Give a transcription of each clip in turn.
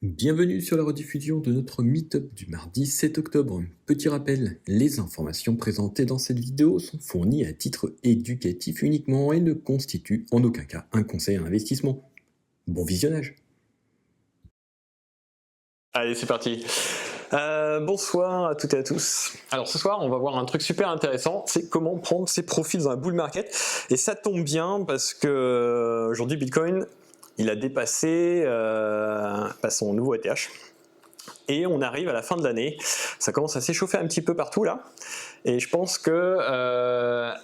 Bienvenue sur la rediffusion de notre meet-up du mardi 7 octobre. Petit rappel, les informations présentées dans cette vidéo sont fournies à titre éducatif uniquement et ne constituent en aucun cas un conseil à investissement. Bon visionnage. Allez, c'est parti. Bonsoir à toutes et à tous. Alors ce soir, on va voir un truc super intéressant, c'est comment prendre ses profits dans un bull market. Et ça tombe bien parce que aujourd'hui, Bitcoin, il a dépassé son nouveau ETH. Et on arrive à la fin de l'année. Ça commence à s'échauffer un petit peu partout là. Et je pense que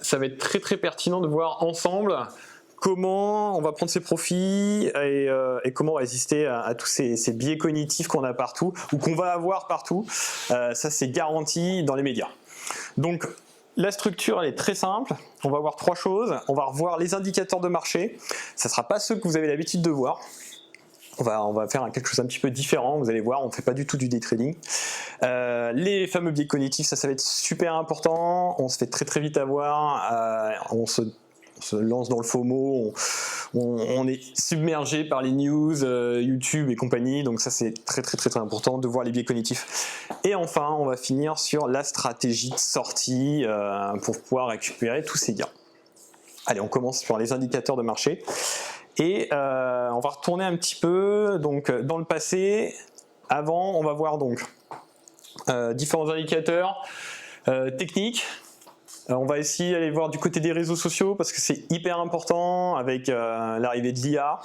ça va être très très pertinent de voir ensemble comment on va prendre ses profits et comment résister à tous ces biais cognitifs qu'on a partout ou qu'on va avoir partout. Ça, c'est garanti dans les médias. Donc, la structure, elle est très simple. On va voir trois choses. On va revoir les indicateurs de marché. Ça ne sera pas ceux que vous avez l'habitude de voir. On va faire quelque chose un petit peu différent, vous allez voir, on ne fait pas du tout du day trading. Les fameux biais cognitifs, ça va être super important, on se fait très très vite avoir, on se lance dans le FOMO, on est submergé par les news, YouTube et compagnie, donc ça c'est très très très très important de voir les biais cognitifs. Et enfin, on va finir sur la stratégie de sortie pour pouvoir récupérer tous ces gains. Allez, on commence sur les indicateurs de marché. Et on va retourner un petit peu donc, dans le passé. Avant, on va voir donc différents indicateurs techniques. On va essayer d'aller voir du côté des réseaux sociaux parce que c'est hyper important avec l'arrivée de l'IA.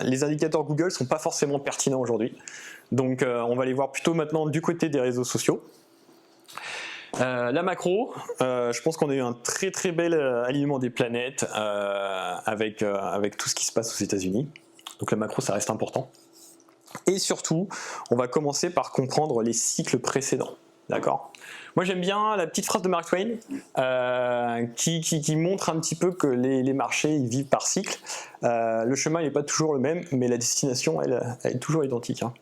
Les indicateurs Google ne sont pas forcément pertinents aujourd'hui. Donc on va les voir plutôt maintenant du côté des réseaux sociaux. La macro, je pense qu'on a eu un très très bel alignement des planètes avec tout ce qui se passe aux États-Unis. Donc la macro, ça reste important. Et surtout, on va commencer par comprendre les cycles précédents. D'accord ? Moi, j'aime bien la petite phrase de Mark Twain qui montre un petit peu que les marchés ils vivent par cycle. Le chemin n'est pas toujours le même, mais la destination, elle est toujours identique. Hein.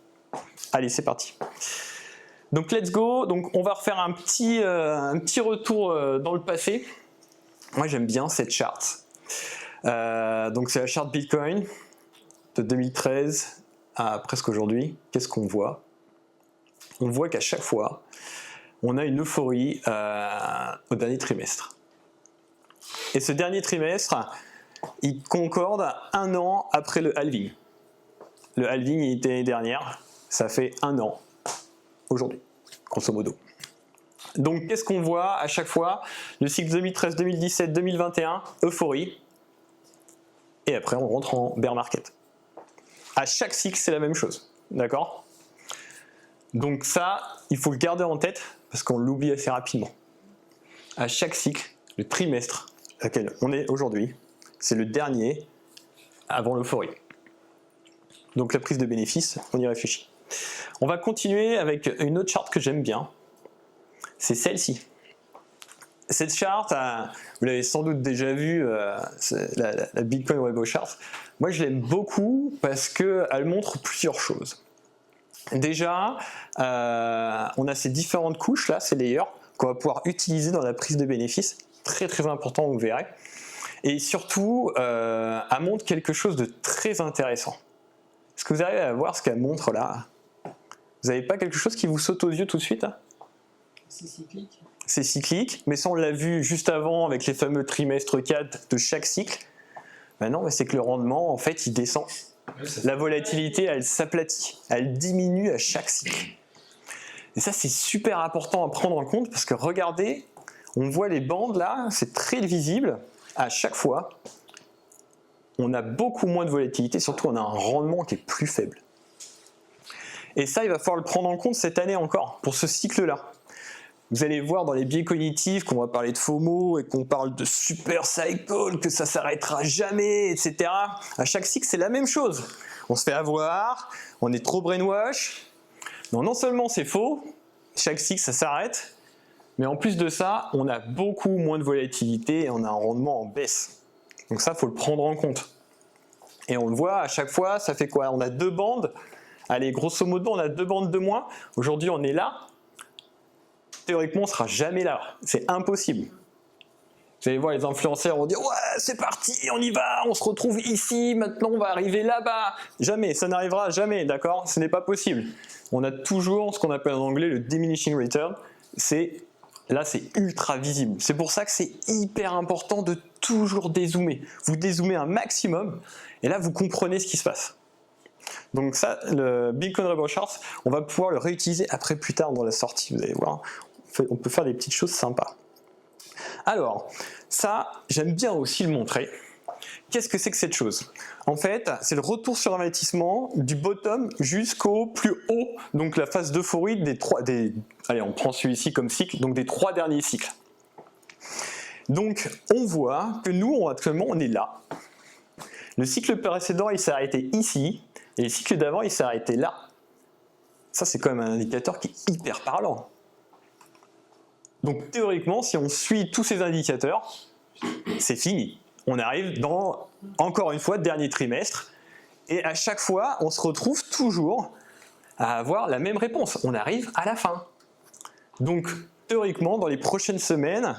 Allez, c'est parti. Donc let's go, donc on va refaire un petit retour dans le passé. Moi j'aime bien cette charte. Donc c'est la charte Bitcoin de 2013 à presque aujourd'hui. Qu'est-ce qu'on voit ? On voit qu'à chaque fois, on a une euphorie au dernier trimestre. Et ce dernier trimestre, il concorde un an après le halving. Le halving il était l'année dernière, ça fait un an. Aujourd'hui, grosso modo. Donc qu'est-ce qu'on voit à chaque fois ? Le cycle 2013, 2017, 2021, euphorie. Et après on rentre en bear market. À chaque cycle c'est la même chose. D'accord ? Donc ça, il faut le garder en tête parce qu'on l'oublie assez rapidement. À chaque cycle, le trimestre auquel on est aujourd'hui, c'est le dernier avant l'euphorie. Donc la prise de bénéfice, on y réfléchit. On va continuer avec une autre charte que j'aime bien, c'est celle-ci. Cette charte, vous l'avez sans doute déjà vue, la Bitcoin Weibo Chart. Moi je l'aime beaucoup parce qu'elle montre plusieurs choses. Déjà, on a ces différentes couches là, ces layers, qu'on va pouvoir utiliser dans la prise de bénéfice. Très très important, vous verrez. Et surtout, elle montre quelque chose de très intéressant. Est-ce que vous arrivez à voir ce qu'elle montre là ? Vous n'avez pas quelque chose qui vous saute aux yeux tout de suite ? C'est cyclique. C'est cyclique, mais ça on l'a vu juste avant avec les fameux trimestres 4 de chaque cycle. Ben non, mais c'est que le rendement, en fait, il descend. La volatilité, elle s'aplatit, elle diminue à chaque cycle. Et ça, c'est super important à prendre en compte parce que regardez, on voit les bandes là, c'est très visible. À chaque fois, on a beaucoup moins de volatilité, surtout on a un rendement qui est plus faible. Et ça, il va falloir le prendre en compte cette année encore, pour ce cycle-là. Vous allez voir dans les biais cognitifs qu'on va parler de FOMO et qu'on parle de super cycle, que ça s'arrêtera jamais, etc. À chaque cycle, c'est la même chose. On se fait avoir, on est trop brainwash. Non seulement c'est faux, chaque cycle ça s'arrête, mais en plus de ça, on a beaucoup moins de volatilité et on a un rendement en baisse. Donc ça, il faut le prendre en compte. Et on le voit à chaque fois, ça fait quoi ? On a deux bandes. Allez, grosso modo, on a deux bandes de moins. Aujourd'hui, on est là. Théoriquement, on ne sera jamais là. C'est impossible. Vous allez voir les influenceurs vont dire ouais c'est parti, on y va, on se retrouve ici, maintenant on va arriver là-bas. Jamais, ça n'arrivera jamais, d'accord? Ce n'est pas possible. On a toujours ce qu'on appelle en anglais le diminishing return. Là c'est ultra visible. C'est pour ça que c'est hyper important de toujours dézoomer. Vous dézoomez un maximum et là vous comprenez ce qui se passe. Donc ça, le Bitcoin Rainbow Charts, on va pouvoir le réutiliser après plus tard dans la sortie, vous allez voir. On peut faire des petites choses sympas. Alors, ça, j'aime bien aussi le montrer. Qu'est-ce que c'est que cette chose? En fait, c'est le retour sur investissement du bottom jusqu'au plus haut, donc la phase d'euphorie allez, on prend celui-ci comme cycle, donc des 3 derniers cycles. Donc, on voit que nous, actuellement, on est là. Le cycle précédent, il s'est arrêté ici, et le cycle d'avant, il s'est arrêté là. Ça, c'est quand même un indicateur qui est hyper parlant. Donc théoriquement, si on suit tous ces indicateurs, c'est fini. On arrive dans, encore une fois, dernier trimestre, et à chaque fois, on se retrouve toujours à avoir la même réponse. On arrive à la fin. Donc théoriquement, dans les prochaines semaines,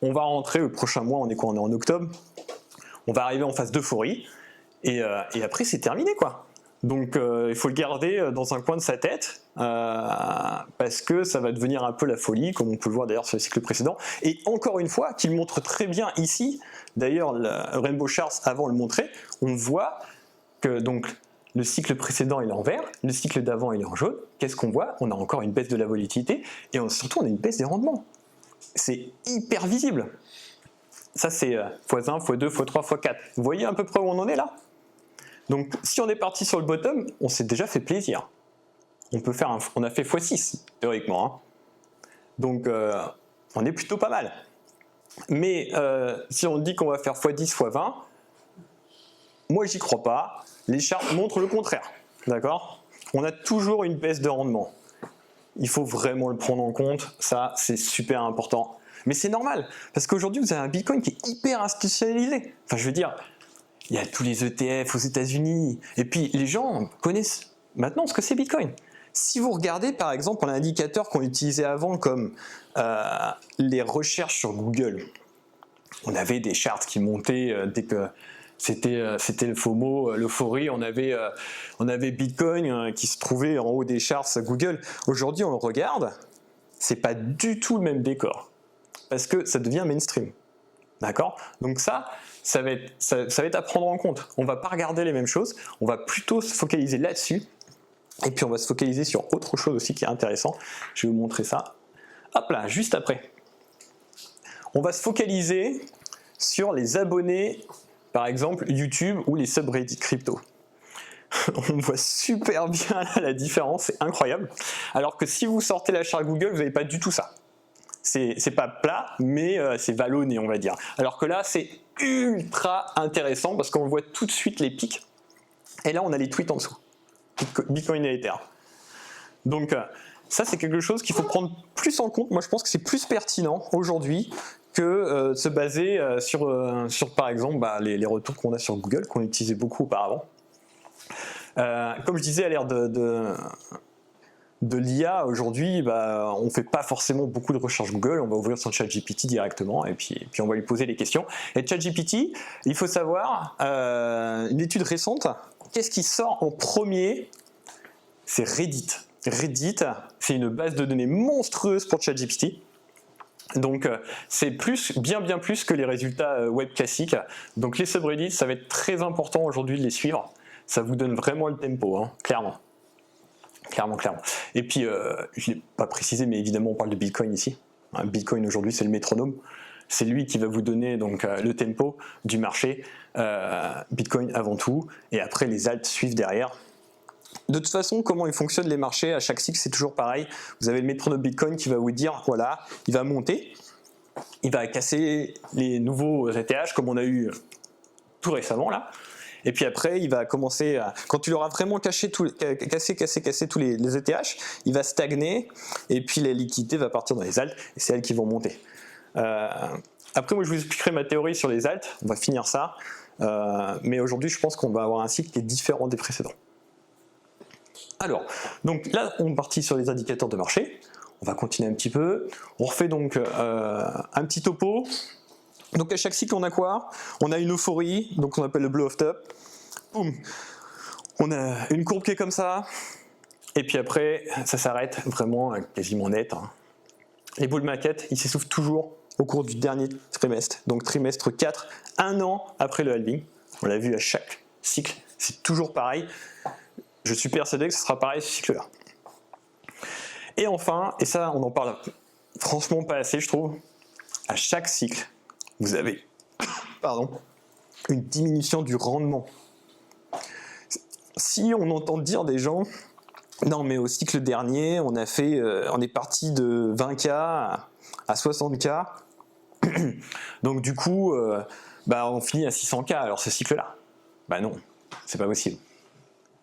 on va rentrer, le prochain mois, on est quoi? On est en octobre, on va arriver en phase d'euphorie, et après c'est terminé quoi. Donc il faut le garder dans un coin de sa tête, parce que ça va devenir un peu la folie, comme on peut le voir d'ailleurs sur le cycle précédent. Et encore une fois, qu'il montre très bien ici, d'ailleurs le Rainbow Charts avant le montrait, on voit que donc le cycle précédent il est en vert, le cycle d'avant il est en jaune. Qu'est-ce qu'on voit? On a encore une baisse de la volatilité, et surtout on a une baisse des rendements. C'est hyper visible. Ça c'est x1, x2, x3, x4. Vous voyez à peu près où on en est là? Donc si on est parti sur le bottom, on s'est déjà fait plaisir. On a fait x6 théoriquement. Hein. Donc on est plutôt pas mal. Mais si on dit qu'on va faire x10, x20, moi j'y crois pas. Les charts montrent le contraire. D'accord? On a toujours une baisse de rendement. Il faut vraiment le prendre en compte. Ça, c'est super important. Mais c'est normal, parce qu'aujourd'hui vous avez un Bitcoin qui est hyper institutionnalisé. Enfin, je veux dire, il y a tous les ETF aux États-Unis, et puis les gens connaissent maintenant ce que c'est Bitcoin. Si vous regardez par exemple un indicateur qu'on utilisait avant comme les recherches sur Google, on avait des charts qui montaient dès que c'était le FOMO, l'euphorie, on avait Bitcoin qui se trouvait en haut des charts Google. Aujourd'hui on le regarde, c'est pas du tout le même décor, parce que ça devient mainstream. D'accord? Donc ça va être à prendre en compte. On ne va pas regarder les mêmes choses, on va plutôt se focaliser là-dessus, et puis on va se focaliser sur autre chose aussi qui est intéressant. Je vais vous montrer ça. Hop là, juste après. On va se focaliser sur les abonnés, par exemple YouTube ou les subreddits crypto. On voit super bien là, la différence, c'est incroyable. Alors que si vous sortez la charte Google, vous n'avez pas du tout ça. C'est pas plat, mais c'est vallonné, on va dire. Alors que là, c'est ultra intéressant parce qu'on voit tout de suite les pics. Et là, on a les tweets en dessous. Bitcoin et Ether. Donc, ça, c'est quelque chose qu'il faut prendre plus en compte. Moi, je pense que c'est plus pertinent aujourd'hui que de se baser sur, par exemple, les retours qu'on a sur Google, qu'on utilisait beaucoup auparavant. Comme je disais, à l'ère de l'IA aujourd'hui, on ne fait pas forcément beaucoup de recherches Google, on va ouvrir son ChatGPT directement et puis on va lui poser les questions. Et ChatGPT, il faut savoir, une étude récente, qu'est-ce qui sort en premier? C'est Reddit. Reddit, c'est une base de données monstrueuse pour ChatGPT. Donc c'est bien plus que les résultats web classiques. Donc les subreddits, ça va être très important aujourd'hui de les suivre. Ça vous donne vraiment le tempo, hein, clairement. Clairement. Et puis, je ne l'ai pas précisé, mais évidemment, on parle de Bitcoin ici. Bitcoin aujourd'hui, c'est le métronome. C'est lui qui va vous donner donc, le tempo du marché. Bitcoin avant tout, et après les alts suivent derrière. De toute façon, comment ils fonctionnent les marchés à chaque cycle, c'est toujours pareil. Vous avez le métronome Bitcoin qui va vous dire, voilà, il va monter, il va casser les nouveaux ETH comme on a eu tout récemment là. Et puis après, il va commencer à, quand il aura vraiment cassé tous les ETH, il va stagner, et puis la liquidité va partir dans les alts, et c'est elles qui vont monter. Après, moi, je vous expliquerai ma théorie sur les alts, on va finir ça, mais aujourd'hui, je pense qu'on va avoir un cycle qui est différent des précédents. Alors, donc là, on est parti sur les indicateurs de marché, on va continuer un petit peu, on refait donc un petit topo. Donc à chaque cycle, on a quoi? On a une euphorie, donc on appelle le blow off top. Boum. On a une courbe qui est comme ça. Et puis après, ça s'arrête vraiment quasiment net. Hein. Les bull market, ils s'essoufflent toujours au cours du dernier trimestre. Donc trimestre 4, 1 an après le halving. On l'a vu à chaque cycle, c'est toujours pareil. Je suis persuadé que ce sera pareil ce cycle-là. Et enfin, et ça on en parle franchement pas assez je trouve, à chaque cycle, vous avez une diminution du rendement. Si on entend dire des gens, non mais au cycle dernier, on est parti de 20K à 60K, donc du coup, on finit à 600K alors ce cycle-là. Bah non, c'est pas possible.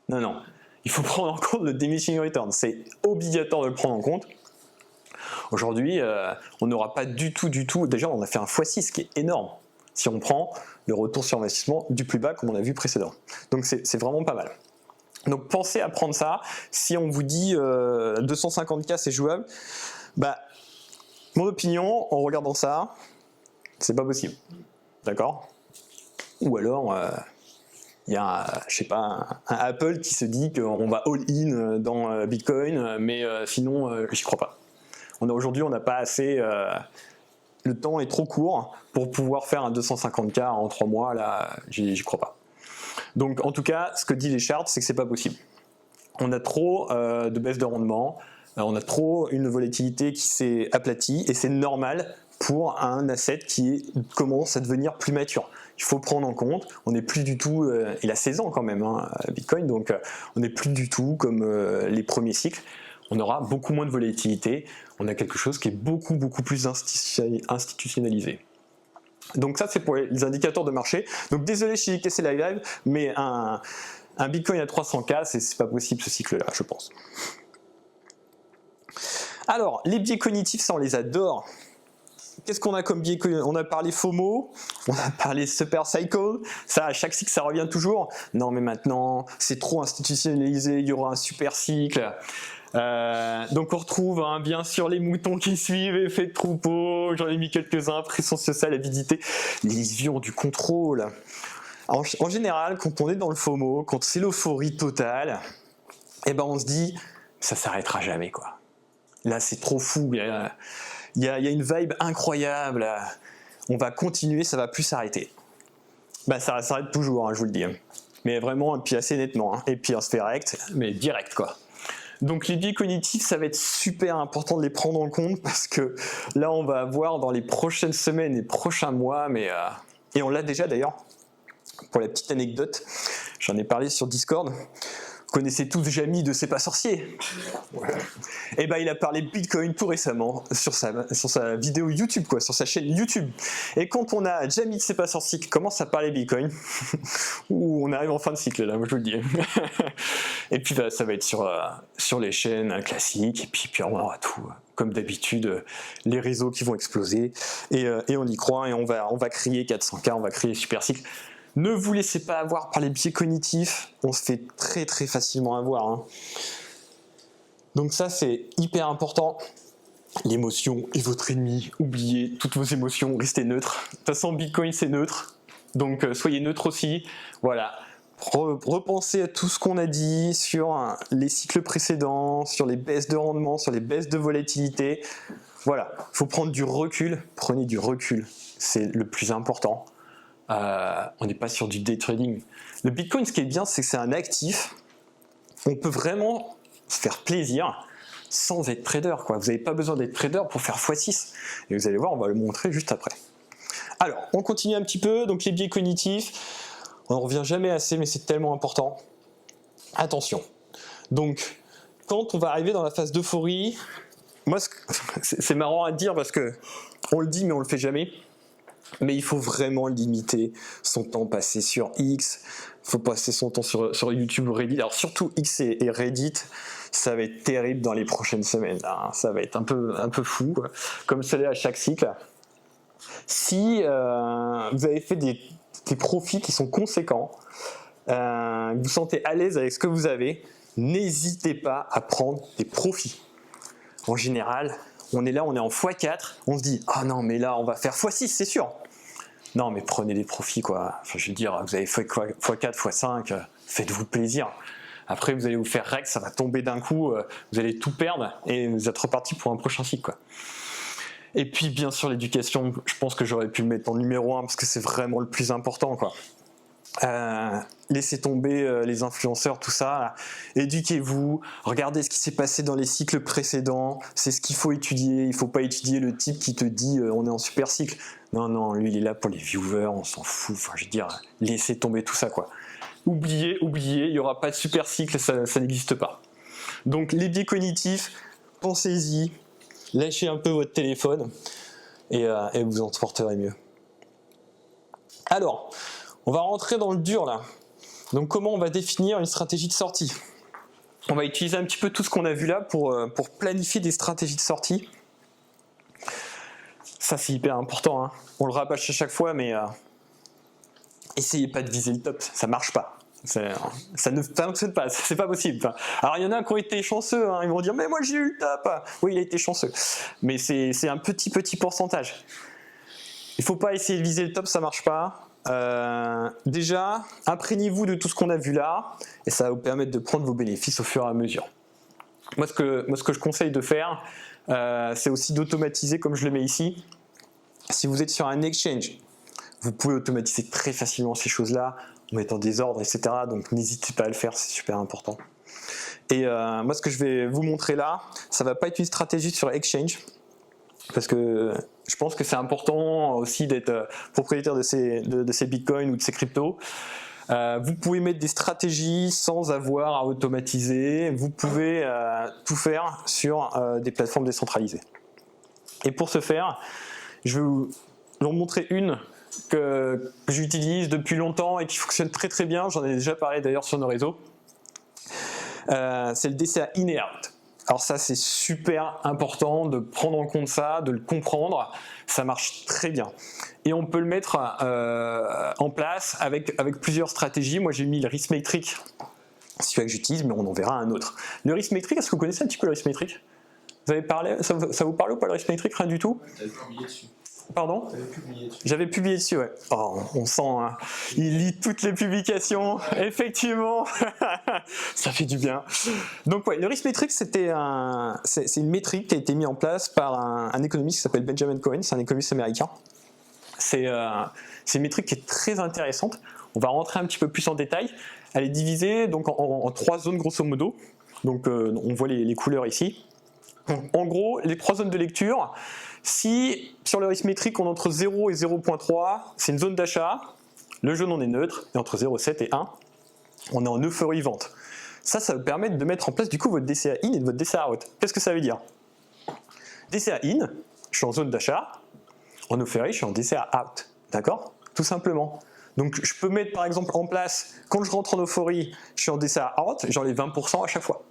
Non, il faut prendre en compte le diminishing return, c'est obligatoire de le prendre en compte. Aujourd'hui, on n'aura pas du tout, déjà on a fait un x6 qui est énorme, si on prend le retour sur investissement du plus bas comme on a vu précédent. Donc c'est vraiment pas mal. Donc pensez à prendre ça, si on vous dit 250K c'est jouable, mon opinion en regardant ça, c'est pas possible, d'accord? Ou alors il y a je sais pas, un Apple qui se dit qu'on va all-in dans Bitcoin, mais sinon j'y crois pas. Aujourd'hui on n'a pas assez, le temps est trop court pour pouvoir faire un 250K en 3 mois, là j'y crois pas. Donc en tout cas, ce que disent les charts, c'est que c'est pas possible. On a trop de baisse de rendement, on a trop une volatilité qui s'est aplatie et c'est normal pour un asset qui commence à devenir plus mature. Il faut prendre en compte, on n'est plus du tout, il a 16 ans quand même, Bitcoin, donc on n'est plus du tout comme les premiers cycles. On aura beaucoup moins de volatilité, on a quelque chose qui est beaucoup plus institutionnalisé. Donc ça c'est pour les indicateurs de marché. Donc désolé si j'ai cassé la live, mais un Bitcoin à 300K, c'est pas possible ce cycle-là, je pense. Alors, les biais cognitifs, ça on les adore. Qu'est-ce qu'on a comme biais cognitifs? On a parlé FOMO, on a parlé super cycle, ça à chaque cycle ça revient toujours. Non mais maintenant, c'est trop institutionnalisé, il y aura un super cycle. Donc on retrouve bien sûr les moutons qui suivent, effet de troupeau, j'en ai mis quelques-uns, pression sociale, avidité, l'illusion du contrôle. En général, quand on est dans le FOMO, quand c'est l'euphorie totale, on se dit ça s'arrêtera jamais quoi. Là c'est trop fou, il y a une vibe incroyable, on va continuer, ça va plus s'arrêter. Ça s'arrête toujours, je vous le dis. Mais vraiment, et puis assez nettement, et puis on se fait recte, mais direct quoi. Donc les biais cognitifs, ça va être super important de les prendre en compte parce que là on va avoir dans les prochaines semaines et prochains mois, et on l'a déjà d'ailleurs, pour la petite anecdote, j'en ai parlé sur Discord, vous connaissez tous Jamy de C'est pas sorcier. Et il a parlé Bitcoin tout récemment sur sa vidéo YouTube, sur sa chaîne YouTube. Et quand on a Jamy de C'est pas sorcier qui commence à parler Bitcoin, on arrive en fin de cycle là, moi je vous le dis. Et puis ça va être sur les chaînes classiques, et puis on aura tout, comme d'habitude, les réseaux qui vont exploser, et on y croit, et on va crier 400K, on va crier super cycle. Ne vous laissez pas avoir par les biais cognitifs, on se fait très facilement avoir. Donc ça c'est hyper important. L'émotion est votre ennemi, oubliez toutes vos émotions, restez neutre. De toute façon Bitcoin c'est neutre, donc soyez neutre aussi. Voilà, repensez à tout ce qu'on a dit sur les cycles précédents, sur les baisses de rendement, sur les baisses de volatilité. Voilà, il faut prendre du recul, prenez du recul, c'est le plus important. On n'est pas sur du day trading. Le Bitcoin, ce qui est bien, c'est que c'est un actif. On peut vraiment se faire plaisir sans être trader, quoi. Vous n'avez pas besoin d'être trader pour faire x6. Et vous allez voir, on va le montrer juste après. Alors, on continue un petit peu. Donc les biais cognitifs, on n'en revient jamais assez, mais c'est tellement important. Attention. Donc, quand on va arriver dans la phase d'euphorie, moi, c'est marrant à dire parce que on le dit, mais on le fait jamais. Mais il faut vraiment limiter son temps passé sur X, il faut passer son temps sur YouTube ou Reddit. Alors surtout X et Reddit, ça va être terrible dans les prochaines semaines. Ça va être un peu fou, comme ça l'est à chaque cycle. Si vous avez fait des profits qui sont conséquents, vous vous sentez à l'aise avec ce que vous avez, n'hésitez pas à prendre des profits. En général, on est là, on est en x4, on se dit « Ah non, mais là, on va faire x6, c'est sûr !» Non, mais prenez des profits, quoi. Enfin, je veux dire, vous avez fait quoi, x4, x5, faites-vous plaisir. Après, vous allez vous faire rec, ça va tomber d'un coup, vous allez tout perdre et vous êtes reparti pour un prochain cycle, quoi. Et puis, bien sûr, l'éducation, je pense que j'aurais pu le mettre en numéro 1 parce que c'est vraiment le plus important, quoi. Laissez tomber les influenceurs, tout ça. Éduquez-vous, regardez ce qui s'est passé dans les cycles précédents, c'est ce qu'il faut étudier. Il ne faut pas étudier le type qui te dit on est en super cycle. Non, lui il est là pour les viewers, on s'en fout. Enfin, je veux dire, laissez tomber tout ça, quoi. Oubliez, il n'y aura pas de super cycle, ça n'existe pas. Donc les biais cognitifs, pensez-y, lâchez un peu votre téléphone et vous en porterez mieux. Alors, on va rentrer dans le dur là. Donc comment on va définir une stratégie de sortie? On va utiliser un petit peu tout ce qu'on a vu là pour planifier des stratégies de sortie. Ça c'est hyper important, hein. On le rabâche à chaque fois, mais essayez pas de viser le top, ça marche pas. Ça ne fonctionne pas, c'est pas possible. Alors il y en a qui ont été chanceux, hein. Ils vont dire mais moi j'ai eu le top. Oui, il a été chanceux, mais c'est un petit pourcentage. Il faut pas essayer de viser le top, ça marche pas. Déjà, imprégnez-vous de tout ce qu'on a vu là, et ça va vous permettre de prendre vos bénéfices au fur et à mesure. Moi, ce que je conseille de faire, c'est aussi d'automatiser, comme je le mets ici. Si vous êtes sur un exchange, vous pouvez automatiser très facilement ces choses-là, en mettant des ordres, etc. Donc n'hésitez pas à le faire, c'est super important. Et moi, ce que je vais vous montrer là, ça va pas être une stratégie sur exchange, parce que je pense que c'est important aussi d'être propriétaire de ces bitcoins ou de ces cryptos. Vous pouvez mettre des stratégies sans avoir à automatiser. Vous pouvez tout faire sur des plateformes décentralisées. Et pour ce faire, je vais vous en montrer une que j'utilise depuis longtemps et qui fonctionne très très bien. J'en ai déjà parlé d'ailleurs sur nos réseaux. C'est le DCA in et out. Alors ça, c'est super important de prendre en compte ça, de le comprendre. Ça marche très bien. Et on peut le mettre en place avec plusieurs stratégies. Moi, j'ai mis le Riskmetric, c'est celui que j'utilise, mais on en verra un autre. Le Riskmetric, est-ce que vous connaissez un petit peu le Riskmetric? Vous avez parlé, ça vous parle ou pas le Riskmetric? Rien du tout? T'avais publié dessus. Pardon? T'avais publié dessus. J'avais publié dessus, ouais. Oh, on sent, hein. Il lit toutes les publications, effectivement. Ça fait du bien. Donc ouais, le Riskmetric, c'est une métrique qui a été mise en place par un économiste qui s'appelle Benjamin Cohen, c'est un économiste américain. C'est une métrique qui est très intéressante. On va rentrer un petit peu plus en détail. Elle est divisée donc en 3 zones grosso modo. Donc on voit les couleurs ici. En gros, les 3 zones de lecture. Si sur le Riskmetric on est entre 0 et 0.3, c'est une zone d'achat. Le jaune on est neutre, et entre 0,7 et 1, on est en euphorie vente. Ça va vous permettre de mettre en place du coup votre DCA in et votre DCA out. Qu'est-ce que ça veut dire? DCA in, je suis en zone d'achat. En euphorie, je suis en DCA out. D'accord? Tout simplement. Donc je peux mettre par exemple en place, quand je rentre en euphorie, je suis en DCA out, j'enlève 20% à chaque fois.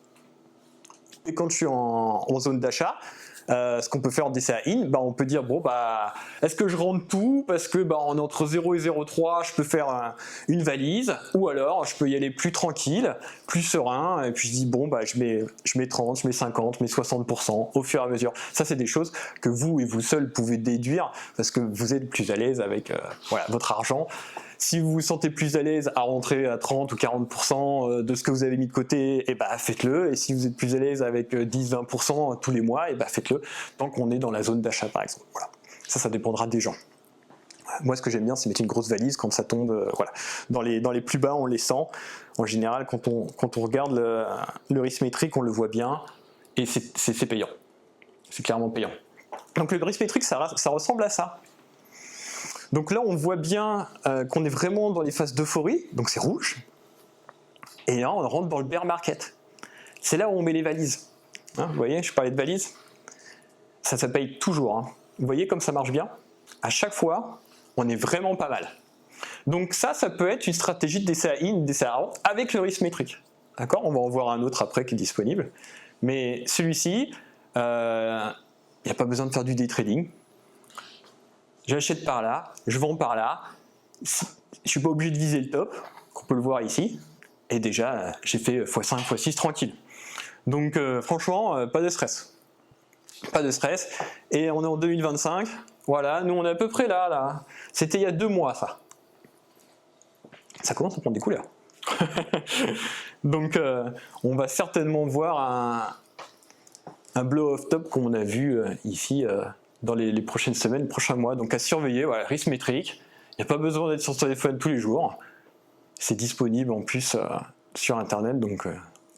Et quand je suis en zone d'achat, ce qu'on peut faire en DCA in, on peut dire bon est-ce que je rentre tout parce que on est entre 0 et 0,3, je peux faire une valise, ou alors je peux y aller plus tranquille, plus serein, et puis je dis bon je mets 30, je mets 50, je mets 60% au fur et à mesure. Ça c'est des choses que vous et vous seuls pouvez déduire parce que vous êtes plus à l'aise avec votre argent. Si vous vous sentez plus à l'aise à rentrer à 30 ou 40% de ce que vous avez mis de côté, faites-le. Et si vous êtes plus à l'aise avec 10-20% tous les mois, faites-le tant qu'on est dans la zone d'achat par exemple. Voilà. Ça dépendra des gens. Moi, ce que j'aime bien, c'est mettre une grosse valise quand ça tombe. Dans les plus bas, on les sent. En général, quand on regarde le Riskmetric, on le voit bien et c'est payant. C'est clairement payant. Donc le Riskmetric, ça ressemble à ça. Donc là, on voit bien qu'on est vraiment dans les phases d'euphorie, donc c'est rouge. Et là, on rentre dans le bear market. C'est là où on met les valises. Hein, vous voyez, je parlais de valises. Ça paye toujours. Hein. Vous voyez comme ça marche bien? À chaque fois, on est vraiment pas mal. Donc ça peut être une stratégie de DCA in, DCA out avec le Riskmetric. D'accord? On va en voir un autre après qui est disponible. Mais celui-ci, il n'y a pas besoin de faire du day trading. J'achète par là, je vends par là, je ne suis pas obligé de viser le top, qu'on peut le voir ici, et déjà j'ai fait x5, x6 tranquille. Donc franchement, pas de stress. Pas de stress, et on est en 2025, Voilà, nous on est à peu près là. C'était il y a 2 mois ça. Ça commence à prendre des couleurs. Donc on va certainement voir un blow off top qu'on a vu ici dans les prochaines semaines, prochains mois. Donc à surveiller, voilà, risque métrique. Il n'y a pas besoin d'être sur son téléphone tous les jours. C'est disponible en plus sur internet, donc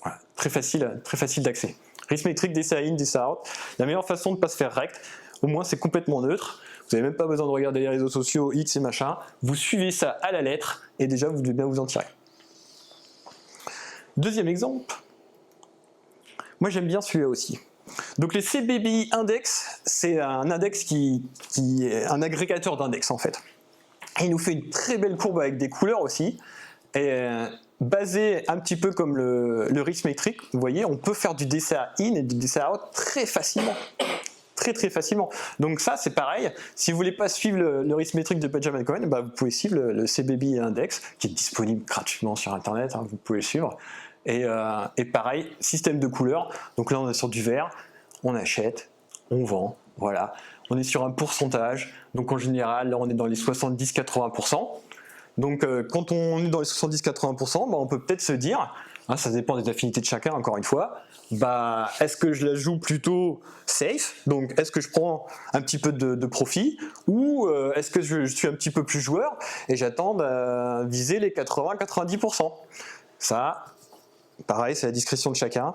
voilà, très facile d'accès. Risque métrique, DCA in, DCA out. La meilleure façon de ne pas se faire rect, au moins c'est complètement neutre. Vous n'avez même pas besoin de regarder les réseaux sociaux, X et machin. Vous suivez ça à la lettre et déjà vous devez bien vous en tirer. Deuxième exemple. Moi j'aime bien celui-là aussi. Donc les CBBI index, c'est un index qui est un agrégateur d'index en fait. Et il nous fait une très belle courbe avec des couleurs aussi. Et basé un petit peu comme le risque métrique, vous voyez, on peut faire du DCA in et du DCA out très facilement. Très facilement. Donc ça c'est pareil, si vous voulez pas suivre le risque métrique de Benjamin Cohen, bah, vous pouvez suivre le CBBI index qui est disponible gratuitement sur internet, hein, vous pouvez le suivre. Et pareil, système de couleurs, donc là on est sur du vert, on achète, on vend, voilà. On est sur un pourcentage, donc en général là on est dans les 70-80%. Donc quand on est dans les 70-80%, bah, on peut peut-être se dire, hein, ça dépend des affinités de chacun encore une fois, bah, est-ce que je la joue plutôt safe, donc est-ce que je prends un petit peu de profit, ou est-ce que je suis un petit peu plus joueur et j'attends de viser les 80-90%. Ça, pareil, c'est la discrétion de chacun.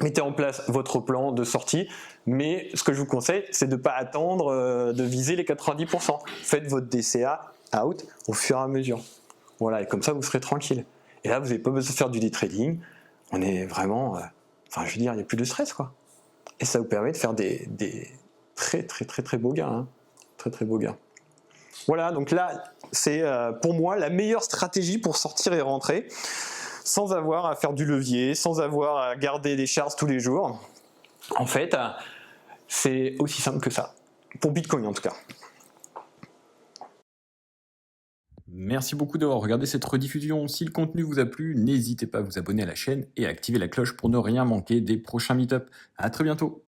Mettez en place votre plan de sortie, mais ce que je vous conseille, c'est de ne pas attendre de viser les 90%. Faites votre DCA out au fur et à mesure. Voilà, et comme ça, vous serez tranquille. Et là, vous n'avez pas besoin de faire du day trading. On est vraiment... enfin, je veux dire, il n'y a plus de stress, quoi. Et ça vous permet de faire des très beaux gains. Hein. Très beaux gains. Voilà, donc là, c'est pour moi la meilleure stratégie pour sortir et rentrer, sans avoir à faire du levier, sans avoir à garder des charges tous les jours. En fait, c'est aussi simple que ça. Pour Bitcoin, en tout cas. Merci beaucoup d'avoir regardé cette rediffusion. Si le contenu vous a plu, n'hésitez pas à vous abonner à la chaîne et à activer la cloche pour ne rien manquer des prochains meet-up. À très bientôt.